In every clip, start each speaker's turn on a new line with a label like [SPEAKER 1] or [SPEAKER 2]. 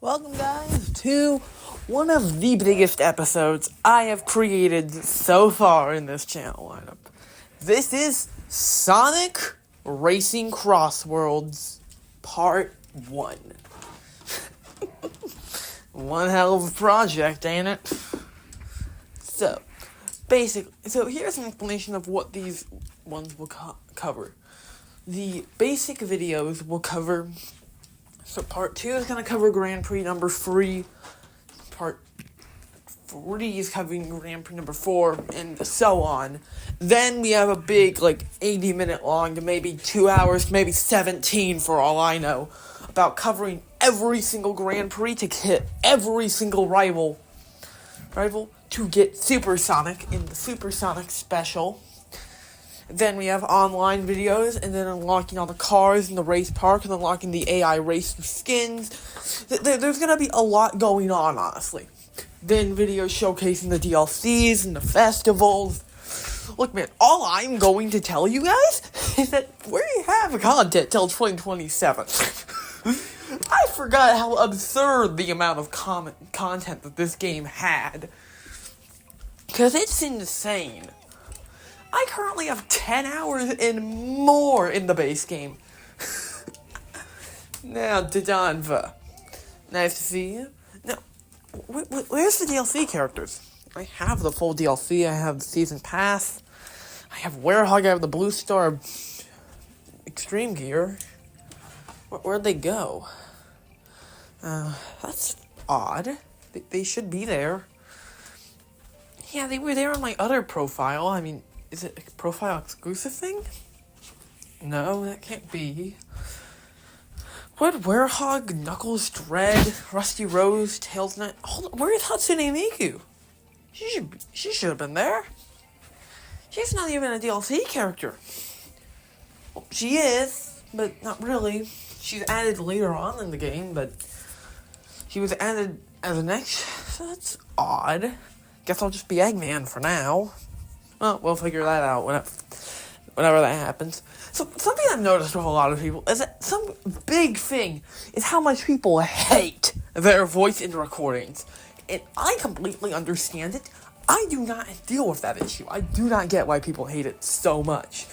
[SPEAKER 1] Welcome, guys, to one of the biggest episodes I have created so far in this channel lineup. This is Sonic Racing Crossworlds Part 1. One hell of a project, ain't it? So here's an explanation of what these ones will cover. The basic videos will cover... So part 2 is going to cover Grand Prix number 3, part 3 is covering Grand Prix number 4, and so on. Then we have a big, 80-minute long to maybe 2 hours, maybe 17 for all I know, about covering every single Grand Prix to hit every single rival to get Supersonic in the Supersonic Special. Then we have online videos, and then unlocking all the cars in the race park, and unlocking the AI racer skins. There's gonna be a lot going on, honestly. Then videos showcasing the DLCs and the festivals. Look, man, all I'm going to tell you guys is that we have content till 2027. I forgot how absurd the amount of content that this game had. Because it's insane. I currently have 10 hours and more in the base game. Now, Dadanva. Nice to see you. Now, where's the DLC characters? I have the full DLC, I have the Season Pass, I have Werehog, I have the Blue Star Extreme Gear. Where'd they go? That's odd. They should be there. Yeah, they were there on my other profile, I mean... Is it a profile exclusive thing? No, that can't be. What? Werehog, Knuckles, Dread, Rusty Rose, Tails Knight. Hold on, where is Hatsune Miku? She should have been there. She's not even a DLC character. Well, she is, but not really. She's added later on in the game, but she was added as an extra. So that's odd. Guess I'll just be Eggman for now. Well, we'll figure that out whenever that happens. So, something I've noticed with a lot of people is that some big thing is how much people hate their voice in recordings. And I completely understand it. I do not deal with that issue. I do not get why people hate it so much.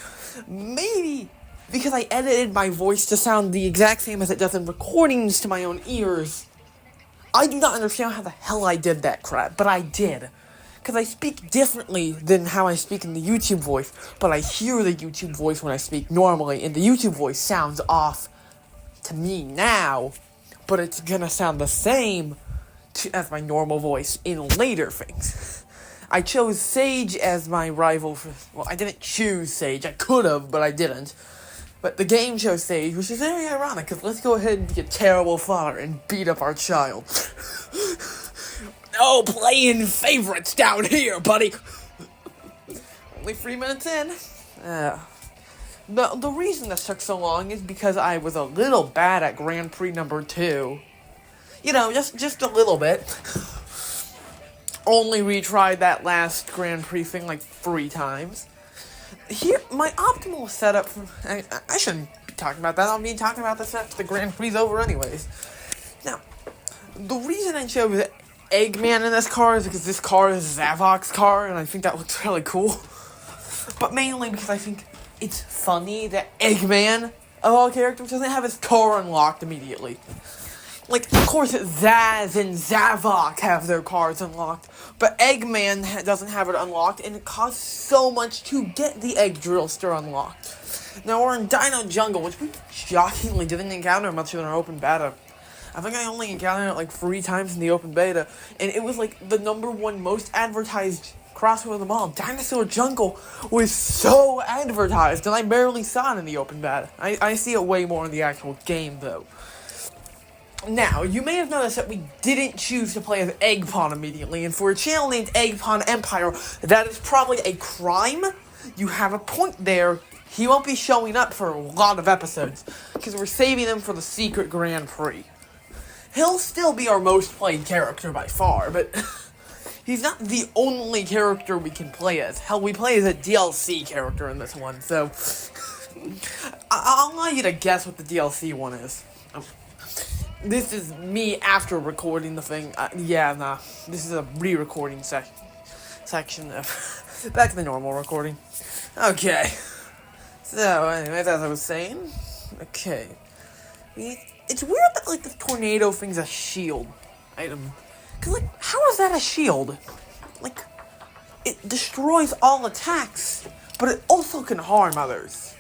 [SPEAKER 1] Maybe because I edited my voice to sound the exact same as it does in recordings to my own ears. I do not understand how the hell I did that crap, but I did. Because I speak differently than how I speak in the YouTube voice, but I hear the YouTube voice when I speak normally, and the YouTube voice sounds off to me now, but it's gonna sound the same as my normal voice in later things. I chose Sage as my rival well, I didn't choose Sage, I could've, but I didn't. But the game chose Sage, which is very ironic, because let's go ahead and be a terrible father and beat up our child. No playing favorites down here, buddy. Only 3 minutes in. The reason this took so long is because I was a little bad at Grand Prix number 2. You know, just a little bit. Only retried that last Grand Prix thing 3 times. Here, my optimal setup for... I shouldn't be talking about that. I'll be talking about this after the Grand Prix's over anyways. Now, the reason I chose Eggman in this car is because this car is Zavok's car, and I think that looks really cool. But mainly because I think it's funny that Eggman, of all characters, doesn't have his car unlocked immediately. Of course, Zaz and Zavok have their cars unlocked, but Eggman doesn't have it unlocked, and it costs so much to get the Egg Drillster unlocked. Now, we're in Dino Jungle, which we shockingly didn't encounter much in our open beta. I think I only encountered it 3 times in the open beta, and it was the number 1 most advertised crossword of them all. Dinosaur Jungle was so advertised, and I barely saw it in the open beta. I see it way more in the actual game, though. Now, you may have noticed that we didn't choose to play as Eggpon immediately, and for a channel named Eggpon Empire, that is probably a crime. You have a point there. He won't be showing up for a lot of episodes, because we're saving him for the secret Grand Prix. He'll still be our most played character by far, but he's not the only character we can play as. Hell, we play as a DLC character in this one, so I'll allow you to guess what the DLC one is. This is me after recording the thing. Yeah, nah. This is a re-recording section of back to the normal recording. Okay. So, anyways, as I was saying, okay. It's weird that, like, the tornado thing's a shield item. Because, like, how is that a shield? Like, it destroys all attacks, but it also can harm others.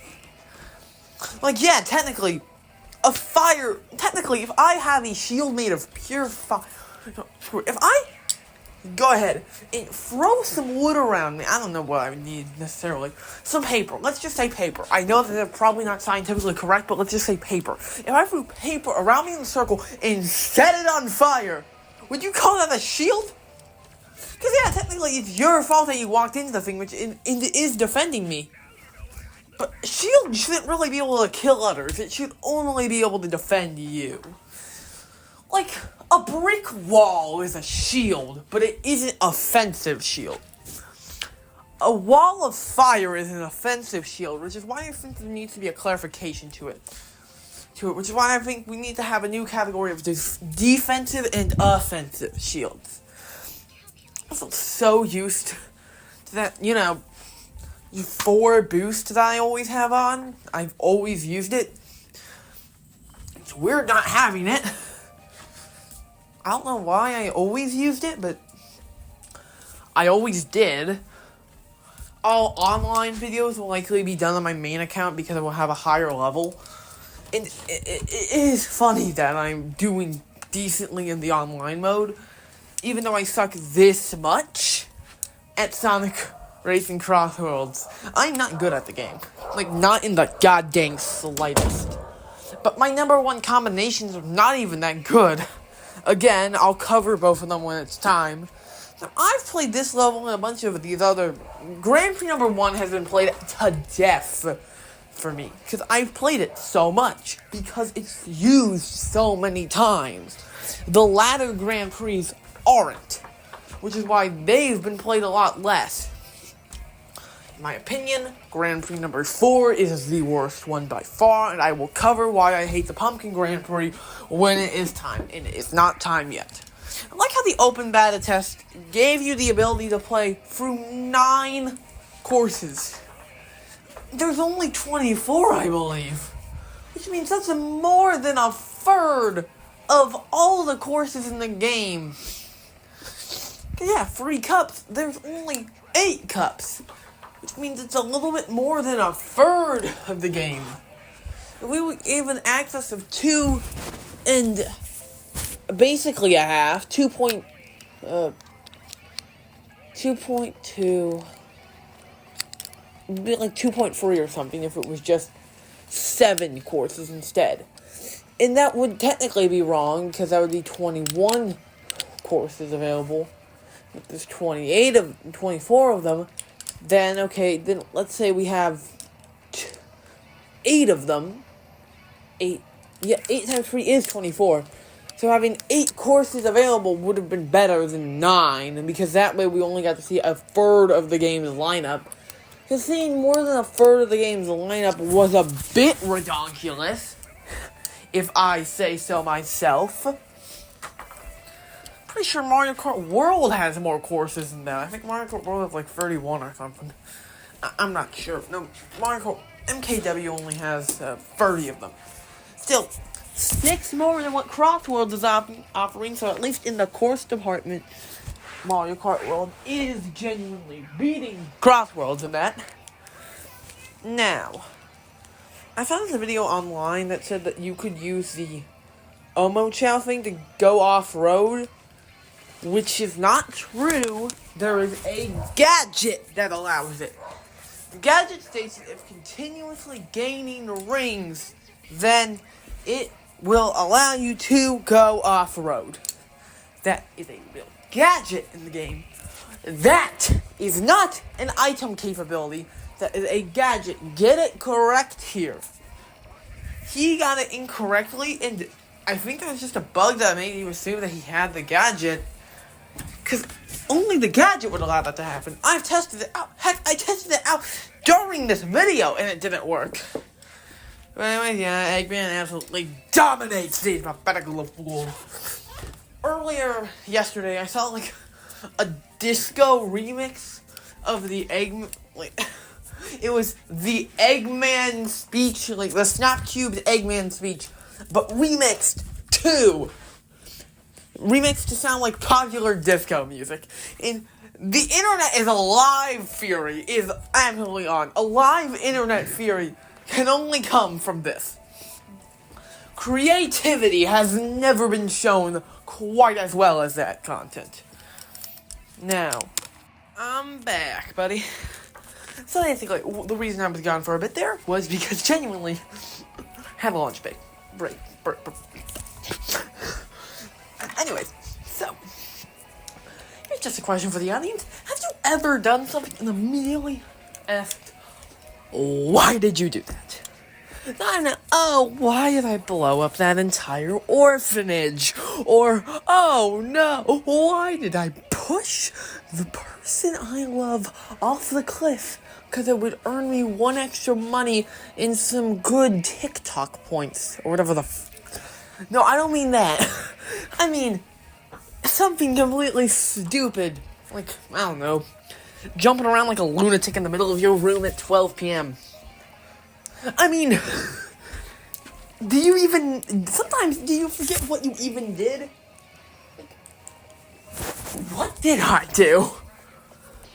[SPEAKER 1] Like, yeah, technically, if I have a shield made of pure fire, if I go ahead and throw some wood around me, I don't know what I would need necessarily, some paper, let's just say paper. I know that they're probably not scientifically correct, but let's just say paper. If I threw paper around me in a circle and set it on fire, would you call that a shield? Because yeah, technically it's your fault that you walked into the thing, which is defending me. But shield shouldn't really be able to kill others. It should only be able to defend you. Like, a brick wall is a shield, but it isn't offensive shield. A wall of fire is an offensive shield, which is why I think there needs to be a clarification to it. Which is why I think we need to have a new category of defensive and offensive shields. I'm so used to that, 4 boost that I always have on. I've always used it. It's weird not having it. I don't know why I always used it, but I always did. All online videos will likely be done on my main account because I will have a higher level. And it is funny that I'm doing decently in the online mode, even though I suck this much at Sonic Racing Crossworlds. I'm not good at the game. Like, not in the goddamn slightest. But my number 1 combinations are not even that good. Again, I'll cover both of them when it's time. Now, I've played this level and a bunch of these other... Grand Prix number 1 has been played to death for me. Because I've played it so much. Because it's used so many times. The latter Grand Prix aren't. Which is why they've been played a lot less. In my opinion, Grand Prix number 4 is the worst one by far, and I will cover why I hate the Pumpkin Grand Prix when it is time, and it is not time yet. I like how the open beta test gave you the ability to play through 9 courses. There's only 24, I believe, which means that's more than a third of all the courses in the game. Yeah, 3 cups, there's only 8 cups. Which means it's a little bit more than a third of the game. We were given access of 2 and basically a half, 2.2, be like 2.3 or something if it was just 7 courses instead. And that would technically be wrong because that would be 21 courses available. If there's 24 of them. Then let's say we have 8 of them. 8 times 3 is 24. So having 8 courses available would have been better than 9, because that way we only got to see a third of the game's lineup. Because seeing more than a third of the game's lineup was a bit redonkulous, if I say so myself. Pretty sure Mario Kart World has more courses than that. I think Mario Kart World has like 31 or something. I'm not sure. No, Mario Kart MKW only has 30 of them. Still, 6 more than what Crossworlds is offering, so at least in the course department, Mario Kart World is genuinely beating Crossworlds in that. Now, I found a video online that said that you could use the Omochow thing to go off-road, which is not true. There is a gadget that allows it. The gadget states that if continuously gaining rings, then it will allow you to go off-road. That is a real gadget in the game. That is not an item capability. That is a gadget. Get it correct here. He got it incorrectly, and I think that was just a bug that made you assume that he had the gadget. Because only the gadget would allow that to happen. I've tested it out. Heck, I tested it out during this video, and it didn't work. But anyway, yeah, Eggman absolutely dominates these pathetically fools. Earlier yesterday, I saw like a disco remix of the Eggman. It was the Eggman speech, like the Snap Cubed Eggman speech, but remixed to sound like popular disco music. And the internet is a live fury, is absolutely on. A live internet fury can only come from this. Creativity has never been shown quite as well as that content. Now, I'm back, buddy. So basically, the reason I was gone for a bit there was because genuinely had a lunch break. Anyways, so here's just a question for the audience: have you ever done something and immediately asked, "Why did you do that?" Why did I blow up that entire orphanage? Or, oh no, why did I push the person I love off the cliff? Because it would earn me one extra money in some good TikTok points, or whatever No, I don't mean that. I mean, something completely stupid. Like, I don't know, jumping around like a lunatic in the middle of your room at 12 p.m. I mean, sometimes do you forget what you even did? Like, what did I do?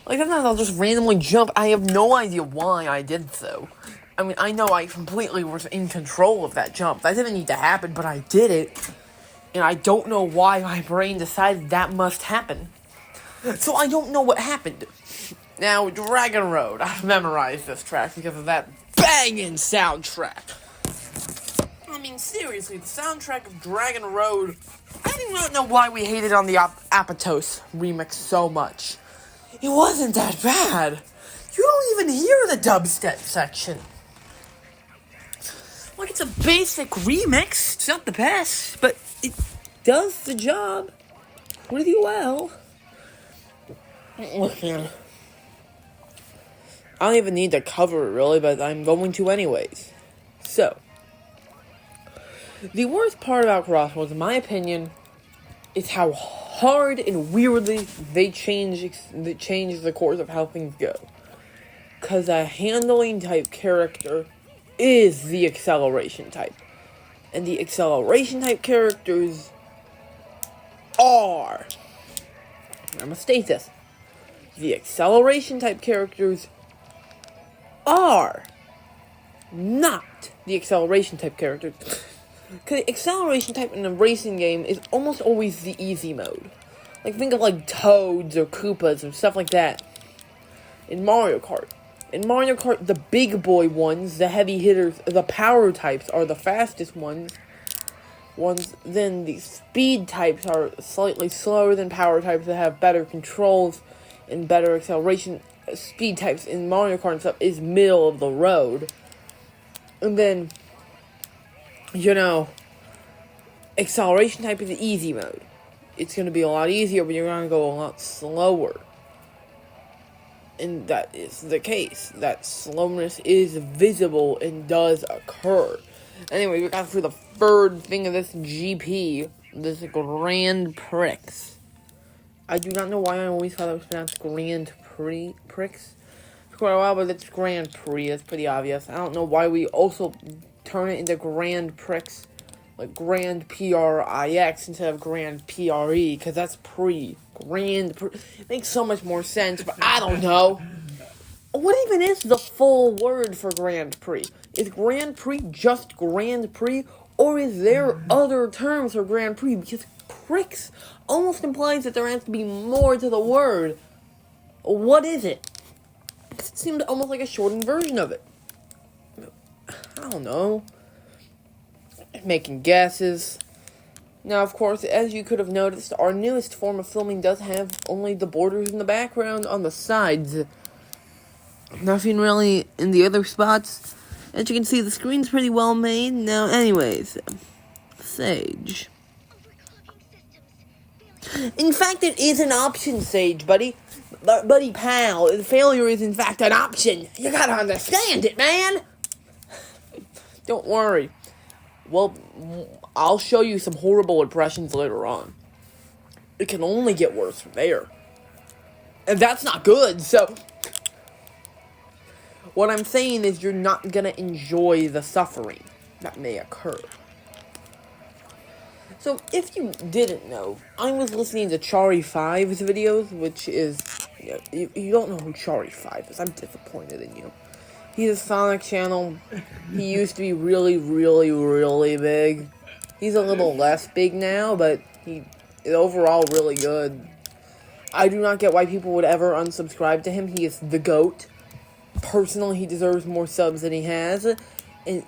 [SPEAKER 1] Like, sometimes I'll just randomly jump. I have no idea why I did so. I mean, I know I completely was in control of that jump. That didn't need to happen, but I did it. And I don't know why my brain decided that must happen. So I don't know what happened. Now, Dragon Road. I've memorized this track because of that banging soundtrack. I mean, seriously, the soundtrack of Dragon Road. I do not know why we hated on the Apatow remix so much. It wasn't that bad. You don't even hear the dubstep section. Like, it's a basic remix. It's not the best, but it does the job pretty well. Look, man. I don't even need to cover it, really, but I'm going to anyways. So, the worst part about Crossworlds, in my opinion, is how hard and weirdly they change the course of how things go. Because a handling type character is the acceleration type. And the acceleration type characters are... I'm going to state this. The acceleration type characters are not the acceleration type characters. Because the acceleration type in a racing game is almost always the easy mode. Like, think of like Toads or Koopas and stuff like that. In Mario Kart, the big boy ones, the heavy hitters, the power types are the fastest ones. Then the speed types are slightly slower than power types that have better controls and better acceleration. Speed types in Mario Kart and stuff is middle of the road. And then, acceleration type is the easy mode. It's going to be a lot easier, but you're going to go a lot slower. And that is the case. That slowness is visible and does occur. Anyway, we got through the third thing of this GP, this Grand Prix. I do not know why I always thought it was pronounced Grand Prix. For quite a while, but it's Grand Prix. That's pretty obvious. I don't know why we also turn it into Grand Prix, like Grand Prix instead of Grand Pre, because that's Grand Prix. It makes so much more sense, but I don't know. What even is the full word for Grand Prix? Is Grand Prix just Grand Prix, or is there other terms for Grand Prix? Because Prix almost implies that there has to be more to the word. What is it? It seemed almost like a shortened version of it. I don't know. Making guesses. Now, of course, as you could have noticed, our newest form of filming does have only the borders in the background on the sides. Nothing really in the other spots. As you can see, the screen's pretty well made. Now, anyways, Sage. In fact, it is an option, Sage, buddy. Buddy pal, failure is in fact an option. You gotta understand it, man. Don't worry. Well, I'll show you some horrible impressions later on. It can only get worse from there. And that's not good, so... What I'm saying is you're not gonna enjoy the suffering that may occur. So, if you didn't know, I was listening to Chari5's videos, which is... You don't know who Chari5 is. I'm disappointed in you. He's a Sonic channel. He used to be really, really, really big. He's a little less big now, but he is overall really good. I do not get why people would ever unsubscribe to him. He is the GOAT. Personally, he deserves more subs than he has. And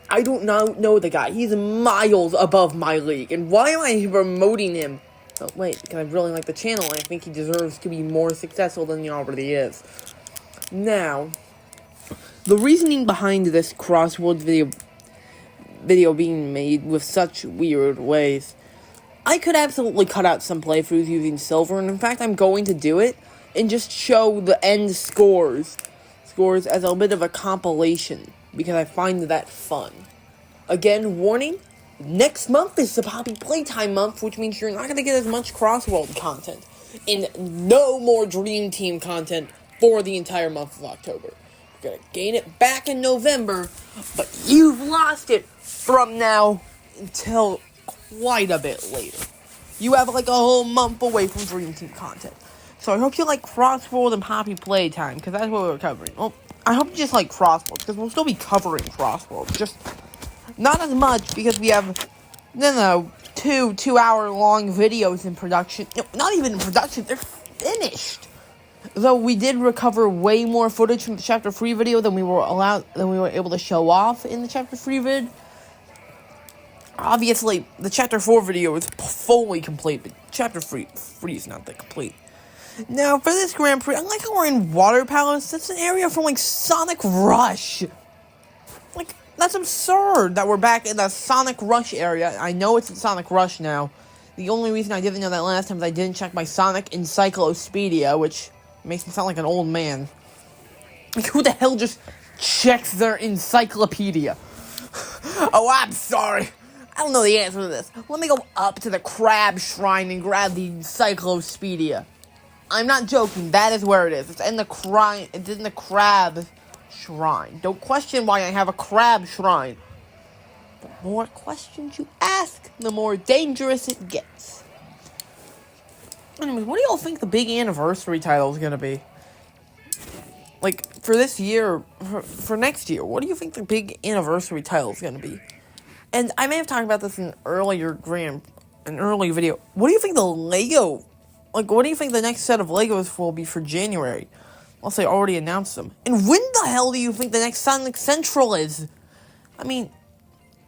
[SPEAKER 1] I don't know the guy. He's miles above my league. And why am I promoting him? Oh, wait, because I really like the channel. And I think he deserves to be more successful than he already is. Now, the reasoning behind this crossworlds video being made with such weird ways, I could absolutely cut out some playthroughs using silver, and in fact, I'm going to do it, and just show the end scores as a bit of a compilation, because I find that fun. Again, warning, next month is the Poppy Playtime month, which means you're not going to get as much crossworld content, and no more Dream Team content for the entire month of October. You're going to gain it back in November, but you've lost it from now until quite a bit later. You have like a whole month away from Dream Team content. So I hope you like Crossworld and Poppy Playtime, because that's what we're covering. Well, I hope you just like Crossworld, because we'll still be covering Crossworld. Just not as much, because we have, two 2-hour-long videos in production. No, not even in production, they're finished. Though we did recover way more footage from the Chapter 3 video than we were able to show off in the Chapter 3 vid. Obviously, the Chapter 4 video is fully complete, but Chapter 3 is not that complete. Now, for this Grand Prix, I like how we're in Water Palace. That's an area from, Sonic Rush. That's absurd that we're back in the Sonic Rush area. I know it's in Sonic Rush now. The only reason I didn't know that last time is I didn't check my Sonic Encyclopedia, which makes me sound like an old man. Who the hell just checks their encyclopedia? Oh, I'm sorry. I don't know the answer to this. Let me go up to the Crab Shrine and grab the Encyclopedia. I'm not joking. That is where it is. It's in the Crab Shrine. Don't question why I have a Crab Shrine. The more questions you ask, the more dangerous it gets. Anyways, what do y'all think the big anniversary title is going to be? For this year, for next year, what do you think the big anniversary title is going to be? And I may have talked about this in an early video. What do you think the Lego, what do you think the next set of Legos will be for January? Unless they already announced them. And when the hell do you think the next Sonic Central is? I mean,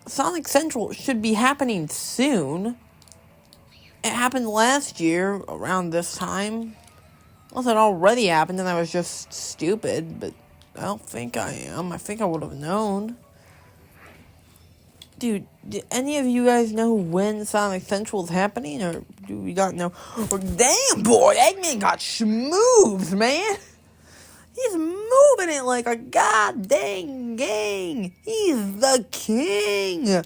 [SPEAKER 1] Sonic Central should be happening soon. It happened last year, around this time. Unless it already happened and I was just stupid, but I don't think I am. I think I would have known. Dude, did any of you guys know when Sonic Central is happening, or do we not know? Or, damn, boy, Eggman got schmooved, man. He's moving it like a goddamn gang. He's the king.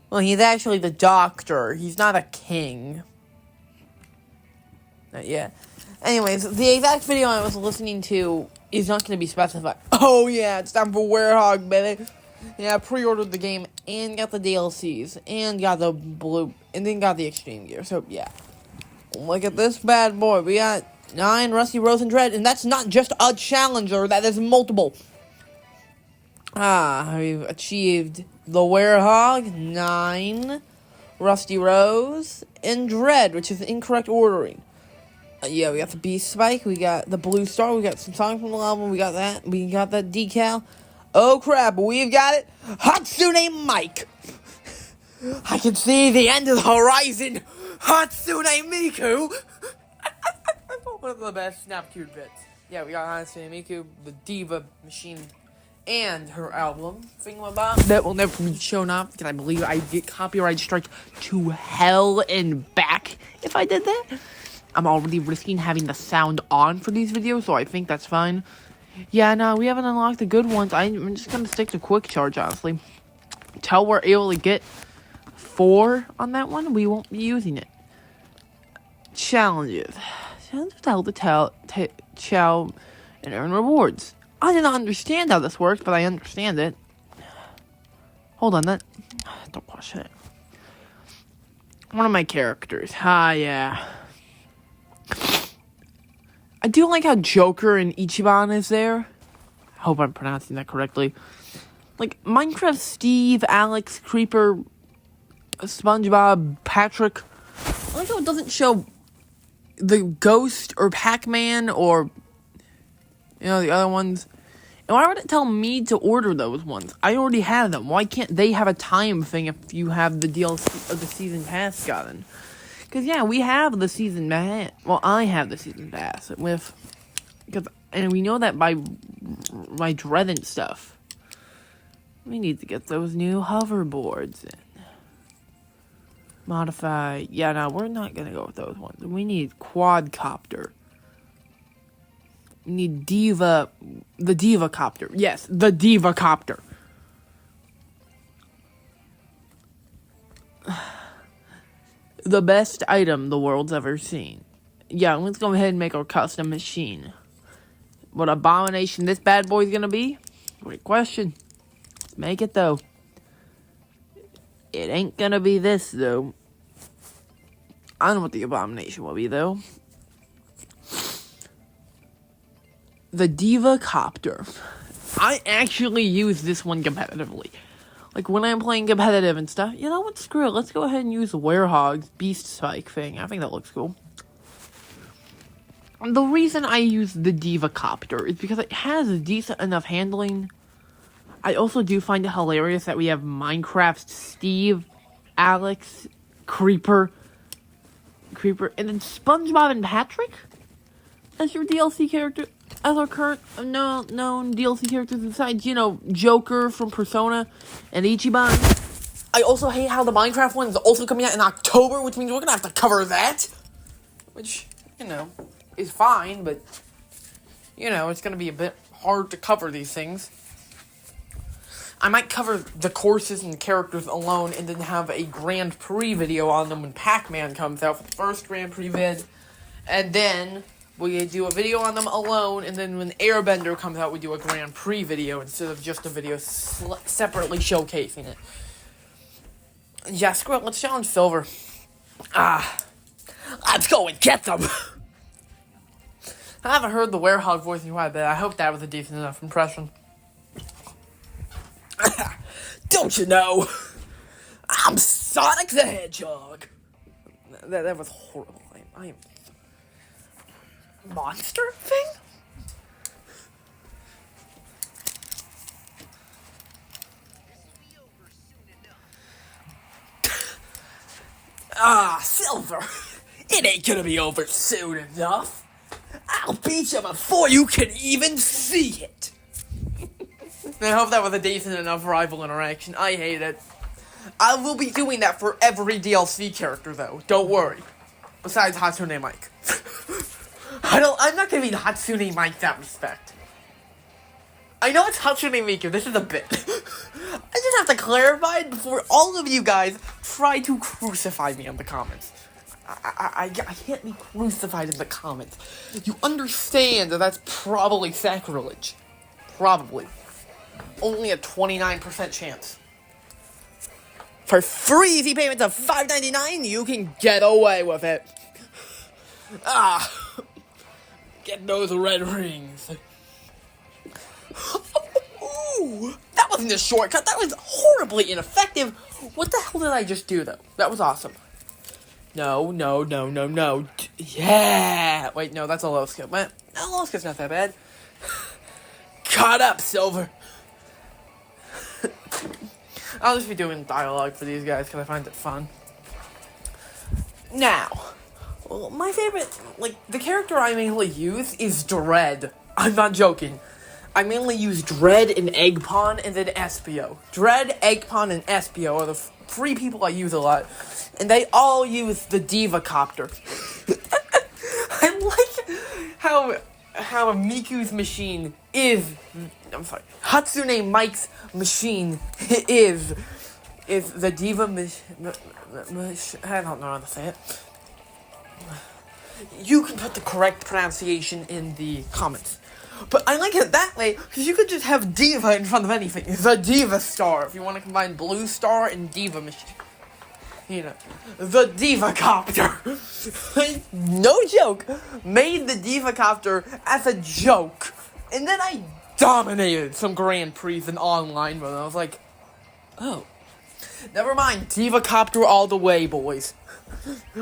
[SPEAKER 1] Well, he's actually the doctor. He's not a king. Not yet. Anyways, the exact video I was listening to is not going to be specified. Oh, yeah, it's time for Werehog, baby. Yeah, I pre-ordered the game and got the DLCs and got the blue and then got the Extreme Gear. So, yeah. Look at this bad boy. We got 9 Rusty, Rose, and Dread, and that's not just a challenger. That is multiple. We've achieved the Werehog, 9, Rusty Rose, and Dread, which is incorrect ordering. Yeah, we got the Beast Spike, we got the Blue Star, we got some Sonic from the album, we got that decal. Oh crap, we've got it. Hatsune Mike. I can see the end of the horizon. Hatsune Miku. One of the best Snapcube bits. Yeah, we got Hatsune Miku, the Diva Machine, and her album, Thingamabob. That will never be shown off, because I believe I'd get copyright strike to hell and back if I did that. I'm already risking having the sound on for these videos, so I think that's fine. Yeah, no, we haven't unlocked the good ones. I'm just gonna stick to Quick Charge, honestly. Till we're able to get 4 on that one, we won't be using it. Challenges. Tell the chow and earn rewards. I did not understand how this works, but I understand it. Hold on, don't watch it. One of my characters. Yeah. I do like how Joker and Ichiban is there. I hope I'm pronouncing that correctly. Like, Minecraft Steve, Alex, Creeper, SpongeBob, Patrick. I like how it doesn't show the Ghost or Pac-Man or, the other ones. And why would it tell me to order those ones? I already have them. Why can't they have a time thing if you have the DLC of the Season Pass gotten? Because, we have the Season Pass. Well, I have the Season Pass. And we know that by Dread and stuff. We need to get those new hoverboards in. Modify. Yeah, no, we're not going to go with those ones. We need quadcopter. We need the Diva-copter. Yes, the Diva-copter. The best item the world's ever seen. Yeah, let's go ahead and make our custom machine. What abomination this bad boy's gonna be? Great question. Let's make it, though. It ain't gonna be this, though. I don't know what the abomination will be, though. The Diva-copter. I actually use this one competitively. Like, when I'm playing competitive and stuff, you know what, screw it. Let's go ahead and use the werhogg's beast spike thing. I think that looks cool. The reason I use the Diva-copter is because it has decent enough handling. I also do find it hilarious that we have Minecraft Steve, Alex, Creeper, and then SpongeBob and Patrick as your DLC character, as our current known DLC characters besides, Joker from Persona and Ichiban. I also hate how the Minecraft one is also coming out in October, which means we're gonna have to cover that. Which, is fine, but, it's gonna be a bit hard to cover these things. I might cover the courses and characters alone and then have a Grand Prix video on them when Pac-Man comes out for the first Grand Prix vid. And then we do a video on them alone, and then when Airbender comes out, we do a Grand Prix video instead of just a video separately showcasing it. Yeah, screw it, let's challenge Silver. Let's go and get them! I haven't heard the werehog voice in quite a bit. I hope that was a decent enough impression. Don't you know? I'm Sonic the Hedgehog. That was horrible. I am... Monster thing? Silver. It ain't gonna be over soon enough. I'll beat you before you can even see it. I hope that was a decent enough rival interaction. I hate it. I will be doing that for every DLC character, though. Don't worry. Besides Hatsune Mike. I'm not giving Hatsune Mike that respect. I know it's Hatsune Miku. This is a bit. I just have to clarify it before all of you guys try to crucify me in the comments. I can't be crucified in the comments. You understand that that's probably sacrilege. Probably. Only a 29% chance. For free easy payments of $5.99, you can get away with it. Get those red rings. Ooh, that wasn't a shortcut. That was horribly ineffective. What the hell did I just do, though? That was awesome. No. Yeah. Wait, no, that's a low skip. No, low skip's not that bad. Caught up, Silver. I'll just be doing dialogue for these guys because I find it fun. Now, my favorite, the character I mainly use is Dread. I'm not joking. I mainly use Dread and Eggpon and then Espio. Dread, Eggpon, and Espio are the three people I use a lot. And they all use the Diva-copter. I like how Miku's machine is... I'm sorry. Hatsune Mike's machine is is the Diva I don't know how to say it. You can put the correct pronunciation in the comments. But I like it that way, because you could just have Diva in front of anything. The Diva Star, if you want to combine Blue Star and Diva Machine. You know, the Diva Copter. No joke. Made the Diva Copter as a joke. And then I dominated some Grand Prix in online mode. I was like, oh. Never mind, Diva Copter all the way, boys.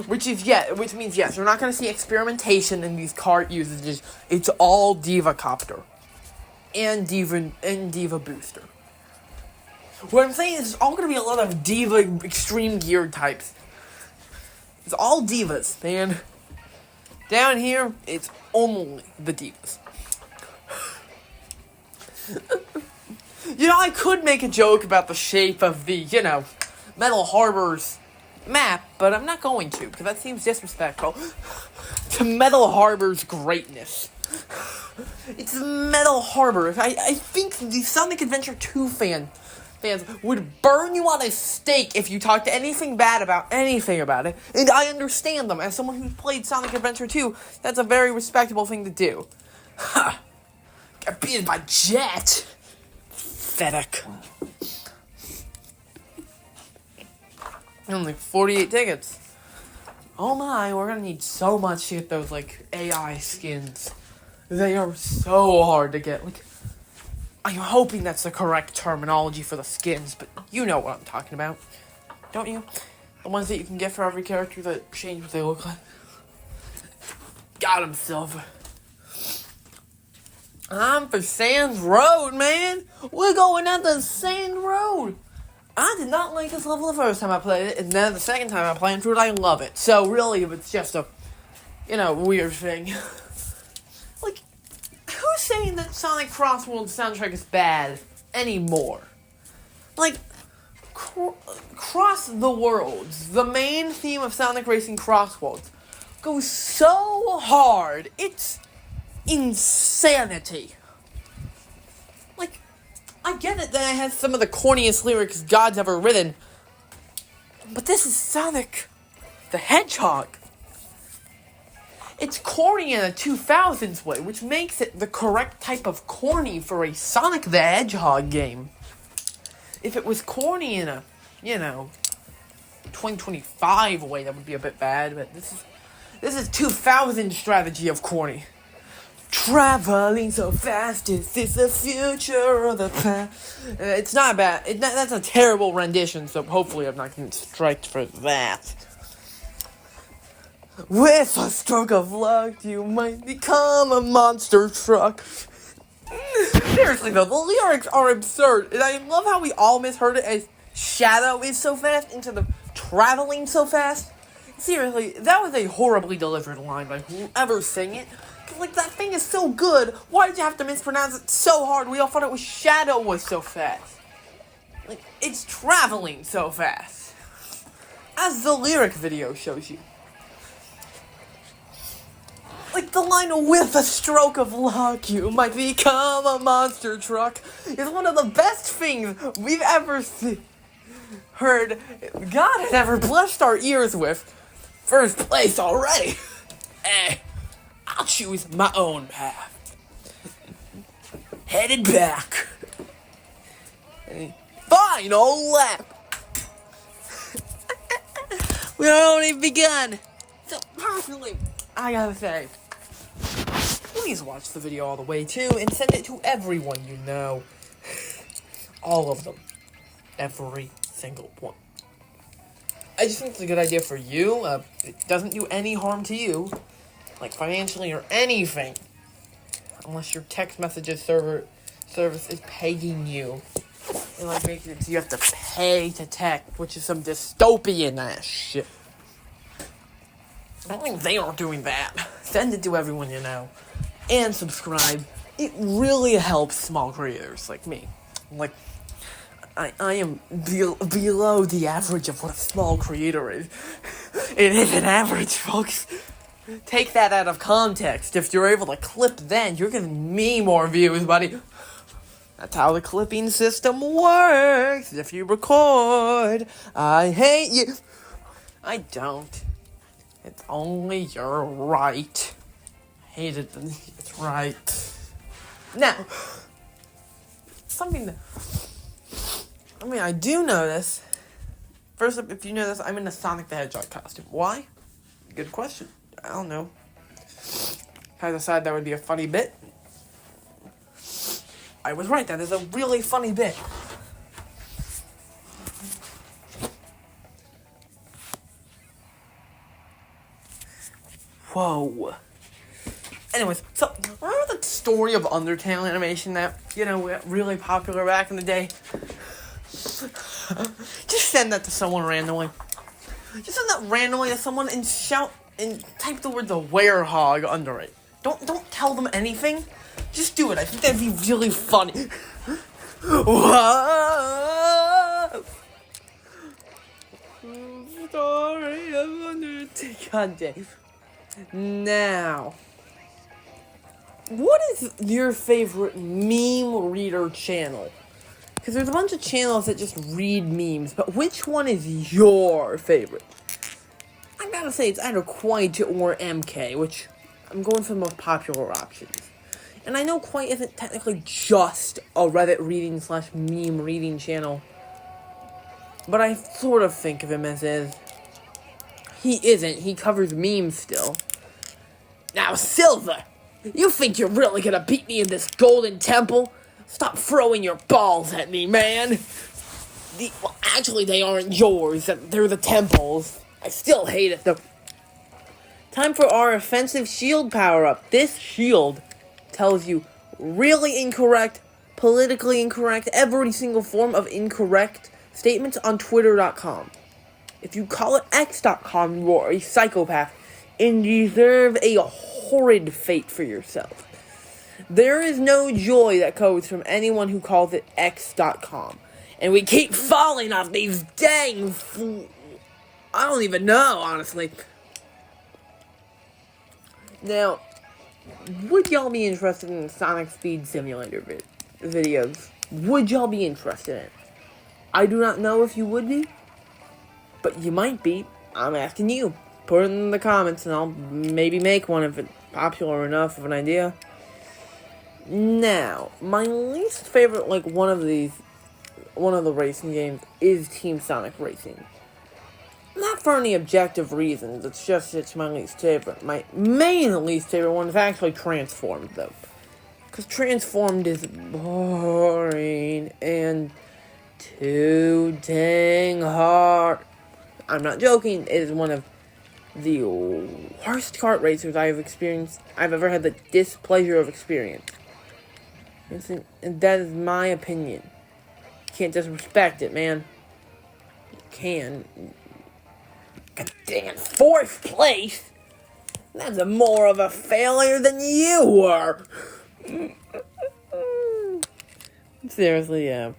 [SPEAKER 1] Which means yes, you're not going to see experimentation in these cart usages. It's all Diva Copter. And Diva Booster. What I'm saying is, it's all going to be a lot of Diva Extreme Gear types. It's all Divas, man. Down here, it's only the Divas. You know, I could make a joke about the shape of the, Metal Harbor's map, but I'm not going to, because that seems disrespectful to Metal Harbor's greatness. It's Metal Harbor. I think the Sonic Adventure 2 fans would burn you on a stake if you talk to anything bad about anything about it, and I understand them. As someone who's played Sonic Adventure 2, that's a very respectable thing to do. Ha! Got beaten by Jet! Pathetic. Only 48 tickets. Oh my, we're gonna need so much to get those, AI skins. They are so hard to get. I'm hoping that's the correct terminology for the skins, but you know what I'm talking about. Don't you? The ones that you can get for every character that change what they look like. Got him, Silver. I'm for Sands Road, man. We're going down the Sand Road. I did not like this level the first time I played it, and then the second time I played through it, I love it. So really, it's just a, weird thing. Who's saying that Sonic Crossworlds soundtrack is bad anymore? Cross the Worlds, the main theme of Sonic Racing Crossworlds, goes so hard, it's insanity. I get it that it has some of the corniest lyrics God's ever written, but this is Sonic the Hedgehog. It's corny in a 2000s way, which makes it the correct type of corny for a Sonic the Hedgehog game. If it was corny in a, 2025 way, that would be a bit bad, but this is 2000 strategy of corny. Traveling so fast, is this the future or the past? It's not bad. That's a terrible rendition, so hopefully I'm not getting striked for that. With a stroke of luck, you might become a monster truck. Seriously though, the lyrics are absurd, and I love how we all misheard it as Shadow is so fast instead of traveling so fast. Seriously, that was a horribly delivered line by whoever sang it. That thing is so good. Why did you have to mispronounce it so hard? We all thought it was Shadow was so fast. It's traveling so fast. As the lyric video shows you. The line, with a stroke of luck, you might become a monster truck, is one of the best things we've ever heard God has ever blessed our ears with. First place already. I'll choose my own path. Headed back. Final lap. We don't even begun. So personally, I gotta say, please watch the video all the way too, and send it to everyone you know. All of them. Every single one. I just think it's a good idea for you. It doesn't do any harm to you, financially or anything, unless your text messages service is paying you. And making it so you have to pay to text, which is some dystopian ass shit. I don't think they are doing that. Send it to everyone you know. And subscribe. It really helps small creators like me. I am below the average of what a small creator is. It isn't average, folks. Take that out of context. If you're able to clip then, you're giving me more views, buddy. That's how the clipping system works. If you record, I hate you. I don't. It's only your right. Hate it. It's right. Now, something that I do notice. First up, if you notice, I'm in a Sonic the Hedgehog costume. Why? Good question. I don't know. I decided that would be a funny bit. I was right. That is a really funny bit. Whoa. Anyways, so remember the story of Undertale animation that, got really popular back in the day? Just send that to someone randomly. Just send that randomly to someone and shout and type the word the werehog under it. Don't tell them anything. Just do it. I think that'd be really funny. Whoa. Story of Undertale. God damn. Now, what is your favorite meme reader channel? Because there's a bunch of channels that just read memes, but which one is your favorite? I gotta say it's either Quite or MK, which I'm going for the most popular options. And I know Quite isn't technically just a Reddit reading / meme reading channel, but I sort of think of him as is. He isn't. He covers memes still. Now, Silver, you think you're really gonna beat me in this golden temple? Stop throwing your balls at me, man. Well, actually, they aren't yours. They're the temple's. I still hate it, though. Time for our offensive shield power-up. This shield tells you really incorrect, politically incorrect, every single form of incorrect statements on Twitter.com. If you call it X.com, you are a psychopath and deserve a horrid fate for yourself. There is no joy that comes from anyone who calls it X.com. And we keep falling off these dang I don't even know, honestly. Now, would y'all be interested in Sonic Speed Simulator videos? Would y'all be interested in it? I do not know if you would be, but you might be. I'm asking you. Put it in the comments and I'll maybe make one if it's popular enough of an idea. Now, my least favorite, one of the racing games is Team Sonic Racing. Not for any objective reasons, it's my least favorite. My main least favorite one is actually Transformed, though. Because Transformed is boring and too dang hard. I'm not joking, it is one of the worst kart racers I've ever had the displeasure of experience. And that is my opinion. You can't disrespect it, man. You can. God dang it, 4th place? That's more of a failure than you were. Seriously, yeah.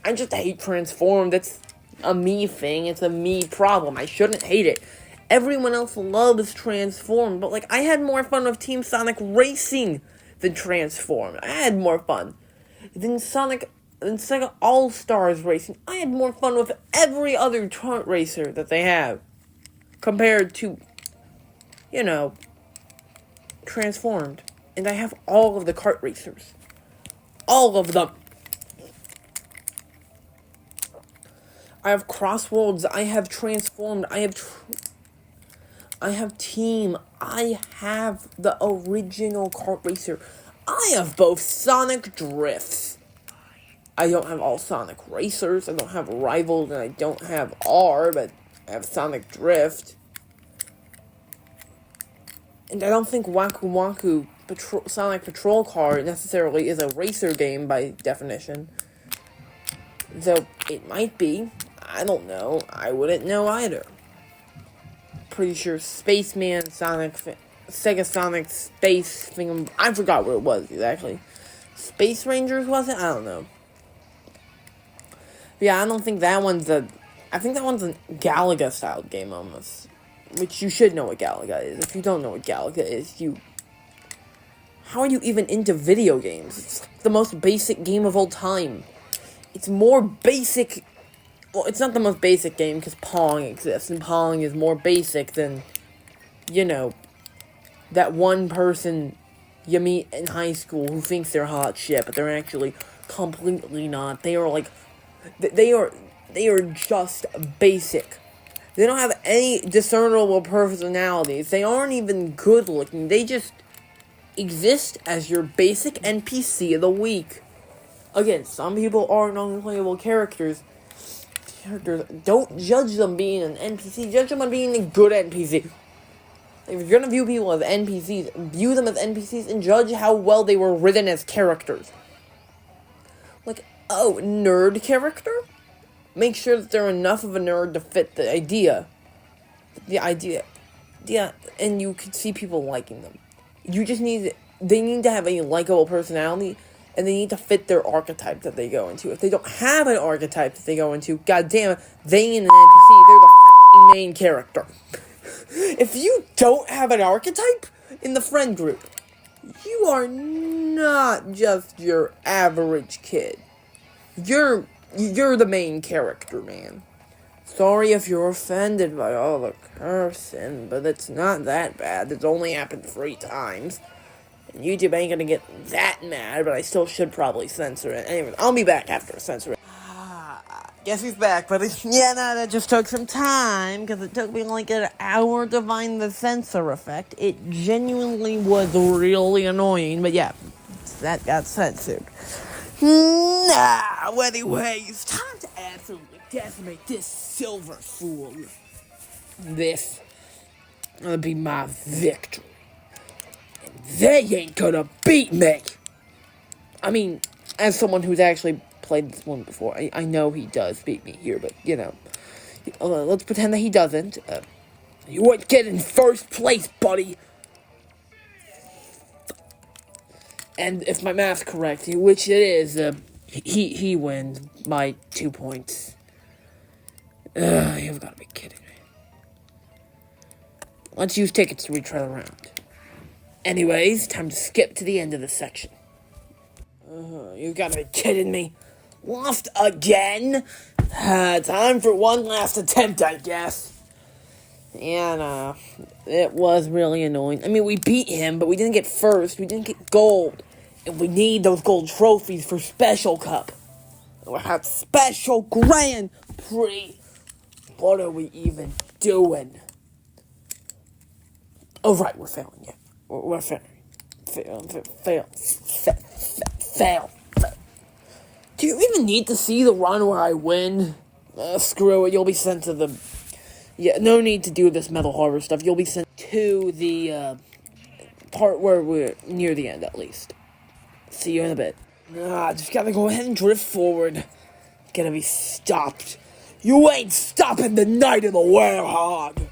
[SPEAKER 1] I just hate Transformed. It's a me thing. It's a me problem. I shouldn't hate it. Everyone else loves Transformed, but I had more fun with Team Sonic Racing than Transformed. I had more fun than Sega All-Stars Racing. I had more fun with every other kart racer that they have compared to, Transformed. And I have all of the kart racers. All of them. I have Crossworlds. I have Transformed. I have Team. I have the original kart racer. I have both Sonic Drifts. I don't have all Sonic Racers. I don't have Rivals, and I don't have R, but I have Sonic Drift. And I don't think Waku Waku Sonic Patrol Car necessarily is a racer game by definition. Though it might be. I don't know. I wouldn't know either. Pretty sure Spaceman, Sega Sonic Space thing. I forgot what it was exactly. Space Rangers, was it? I don't know. But yeah, I don't think that one's I think that one's a Galaga style game almost. Which you should know what Galaga is. If you don't know what Galaga is, you How are you even into video games? It's the most basic game of all time. It's more basic... Well, it's not the most basic game, because Pong exists, and Pong is more basic than, you know, that one person you meet in high school who thinks they're hot shit, but they're actually completely not. They are, like... They are just basic. They don't have any discernible personalities. They aren't even good looking. They just exist as your basic NPC of the week. Again, some people are non-playable characters. Don't judge them being an NPC. Judge them on being a good NPC. If you're gonna view people as NPCs, view them as NPCs and judge how well they were written as characters. Like, oh, nerd character? Make sure that they're enough of a nerd to fit the idea. Yeah, and you can see people liking them. They need to have a likable personality, and they need to fit their archetype that they go into. If they don't have an archetype that they go into, goddamn it, they ain't an NPC, they're the main character. If you don't have an archetype in the friend group, you are not just your average kid. You're the main character, man. Sorry if you're offended by all the cursing, but it's not that bad. It's only happened 3 times. And YouTube ain't gonna get that mad, but I still should probably censor it. Anyways, I'll be back after censor it. Guess he's back, but that just took some time, because it took me like an hour to find the censor effect. It genuinely was really annoying, but yeah, that got censored. Anyways, time to absolutely decimate this silver fool. This gonna be my victory. And they ain't gonna beat me. I mean, as someone who's actually played this one before, I know he does beat me here, but, you know, let's pretend that he doesn't. You ain't getting first place, buddy. And if my math's correct, which it is, he wins by 2 points. You've got to be kidding me. Let's use tickets to retry the round. Anyways, time to skip to the end of the section. You've got to be kidding me. Lost again? Time for one last attempt, I guess. And, it was really annoying. I mean, we beat him, but we didn't get first. We didn't get gold. And we need those gold trophies for Special Cup. We'll have Special Grand Prix. What are we even doing? Oh, right, we're failing, yeah. We're failing. Fail. Do you even need to see the run where I win? Screw it, you'll be sent to the... Yeah, no need to do this Metal Harbor stuff. You'll be sent to the, part where we're near the end, at least. See you in a bit. Just gotta go ahead and drift forward. Gonna be stopped. You ain't stopping the night of the werehog!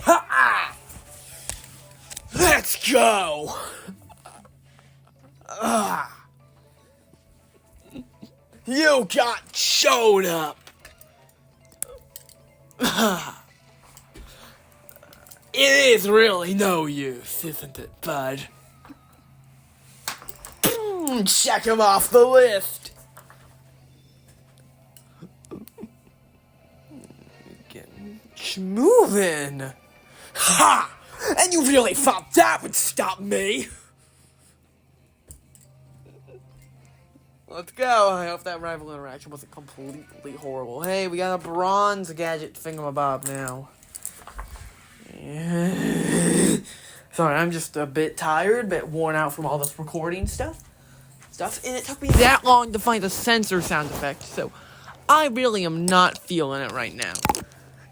[SPEAKER 1] Ha-ha! Let's go! You got showed up! It is really no use, isn't it, bud? Check him off the list! Getting moving! Ha! And you really thought that would stop me? Let's go. I hope that rival interaction wasn't completely horrible. Hey, we got a bronze gadget thingamabob now. Yeah. Sorry, I'm just a bit tired, a bit worn out from all this recording stuff. And it took me that long to find a censor sound effect, so I really am not feeling it right now.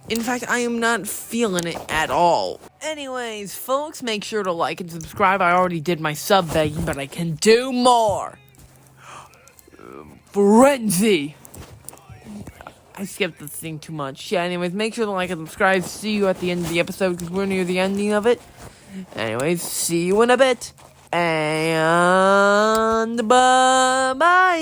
[SPEAKER 1] In fact, I am not feeling it at all. Anyways, folks, make sure to like and subscribe. I already did my sub begging, but I can do more. Frenzy! I skipped this thing too much. Yeah, anyways, make sure to like and subscribe. See you at the end of the episode, because we're near the ending of it. Anyways, see you in a bit. And bye-bye!